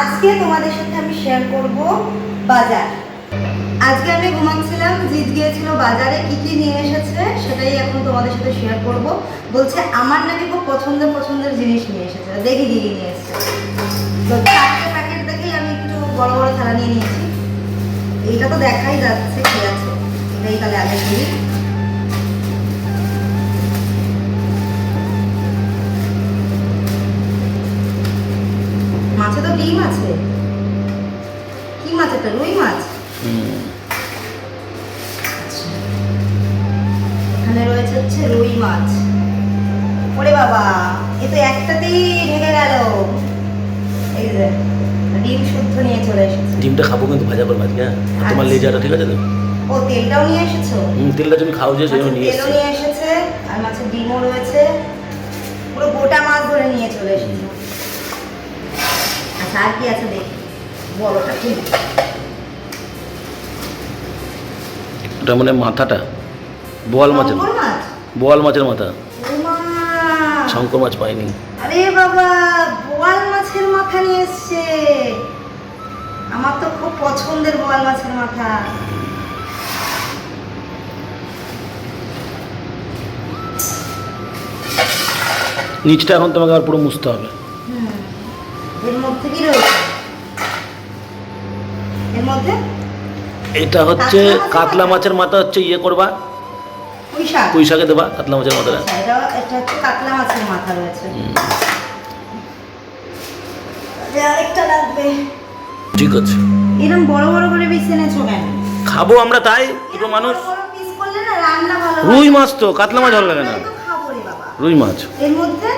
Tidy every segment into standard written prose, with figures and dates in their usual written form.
আজকে তোমাদের সাথে আমি শেয়ার করব বাজার। আজকে আমি ঘুমাচ্ছিলাম, জিৎ গিয়েছিল বাজারে, কি কি নিয়ে এসেছে সেটাই এখন তোমাদের সাথে শেয়ার করব। বলছে আমার নাকি খুব পছন্দের জিনিস নিয়ে এসেছে, দেখি কি কি নিয়ে এসেছে। তো চারটে প্যাকেট দেখেই আমি একটু বড় বড় থালা নিয়ে নিয়েছি। এইটা তো দেখাই যাচ্ছে কি আছে, এটাই তাহলে আগে দিই। মাছে তো ডিম আছে। কি মাছ এটা? রুই মাছ। এখানে রয়েছে হচ্ছে রুই মাছ। ওরে বাবা, এ তো একটাতেই ঢেকে গেল। এই যে ডিম শুদ্ধ নিয়ে চলে এসেছে। ডিমটা খাবো কিন্তু ভাজা করে আজকে। তোমার লেজাটা ঠিক আছে তো? ও তেলটাও নিয়ে এসেছো? তেলটা তুমি খাও যে সেজন্য নিয়ে তেলও নিয়ে এসেছে, আর মাছের ডিমও রয়েছে। পুরো গোটা মাছ ধরে নিয়ে চলে এসেছে। আচ্ছা আর কি আছে দেখি, বড়টা কি? ওটা মানে মাথাটা বোয়াল মাছের। বোয়াল মাছের মাথা। শঙ্কর মাছ পাইনি। আরে বাবা, বোয়াল মাছের মাথা নিয়ে এসছে। আমার তো খুব পছন্দের বোয়াল মাছের মাথা। নিচটা এখন তোমাকে আর পুরো মুছতে হবে। এর মধ্যে কি রয়েছে? এর মধ্যে এটা হচ্ছে কাতলা মাছের মাথা, হচ্ছে ইয়ে করবা, পুঁই শাকে দেবা কাতলা মাছের মাথাটা। এটা হচ্ছে কাতলা মাছের মাথা রয়েছে। আরেকটা লাগবে। ঠিক আছে। এরকম বড় বড় করে পিস এনেছো কেন? খাবো আমরা, তাই দুটো মানুষ। পিস করলে না রান্না ভালো হয়। রুই মাছ তো, কাতলা মাছ ভালো লাগে না। খাবো রে বাবা। রুই মাছ। এর মধ্যে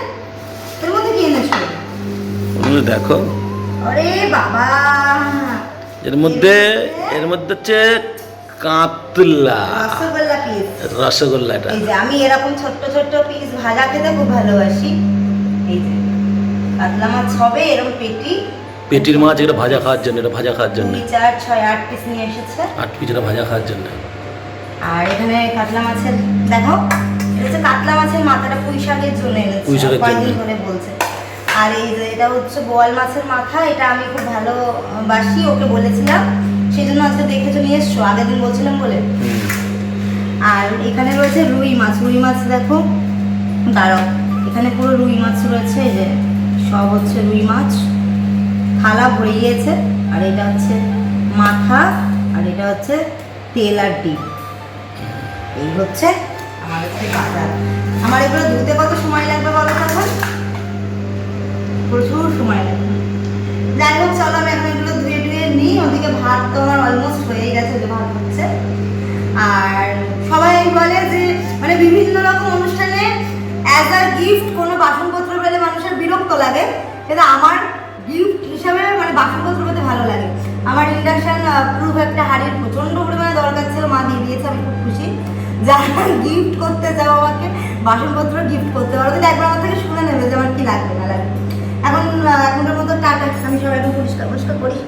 কি এনেছো? দেখো। আরে বাবা, এর মধ্যে হচ্ছে কাতলা রসগোল্লা পিস। রসগোল্লা। এটা এই যে আমি এরকম ছোট্ট ছোট্ট পিস ভাজা খেতে খুব ভালোবাসি। এই যে কাতলা মাছ হবে এরকম পেটির মাছ, এটা ভাজা খাওয়ার জন্য। এটা ভাজা খাওয়ার জন্য 2, 4, 6, 8 পিস নিয়ে এসেছে। 8 পিস এটা ভাজা খাওয়ার জন্য। আর এখানে কাতলা মাছের, দেখো এটা হচ্ছে কাতলা মাছের মাথাটা পুঁই শাকের জন্য এনেছে, কয়েকদিন ধরে বলছে। আর এই যে এটা হচ্ছে বোয়াল মাছের মাথা, এটা আমি খুব ভালোবাসি, ওকে বলেছিলাম, সেই জন্য আজকে দেখেছো নিয়ে এসছো, আগের দিন বলছিলাম বলে। আর এখানে রয়েছে রুই মাছ। রুই মাছ দেখো, দাঁড়াও, এখানে পুরো রুই মাছ রয়েছে। এই যে সব হচ্ছে রুই মাছ, থালা ভরে গিয়েছে। আর এটা হচ্ছে মাথা, আর এটা হচ্ছে তেল আর ডিম। এই হচ্ছে আমার কাছে বাজার। আমার এগুলো ধুতে কত সময় লাগবে বলো তখন? প্রচুর সময় লাগবে। যাই হোক, চলো আমি এখন এগুলো ধুয়ে নিই। ওদিকে ভাত তো আমার অলমোস্ট হয়ে গেছে, যে ভাত হচ্ছে। আর সবাই বলে যে মানে বিভিন্ন রকম অনুষ্ঠানে অ্যাজ আ গিফট কোনো বাসনপত্র পেলে মানুষের বিরক্ত লাগে, কিন্তু আমার গিফট হিসাবে মানে বাসনপত্র পেতে ভালো লাগে। আমার ইন্ডাকশন প্রুফ একটা হাঁড়ির প্রচণ্ড পরিমাণে দরকার ছিল, মা দিয়ে দিয়েছে, আমি খুব খুশি। যারা গিফট করতে যাও আমাকে বাসনপত্র গিফট করতে পারো, কিন্তু একবার আমার থেকে শুনে নেবে যে আমার কি লাগবে না লাগবে। এখনকার মতো টাটা, আমি সবাই পরিষ্কার করি।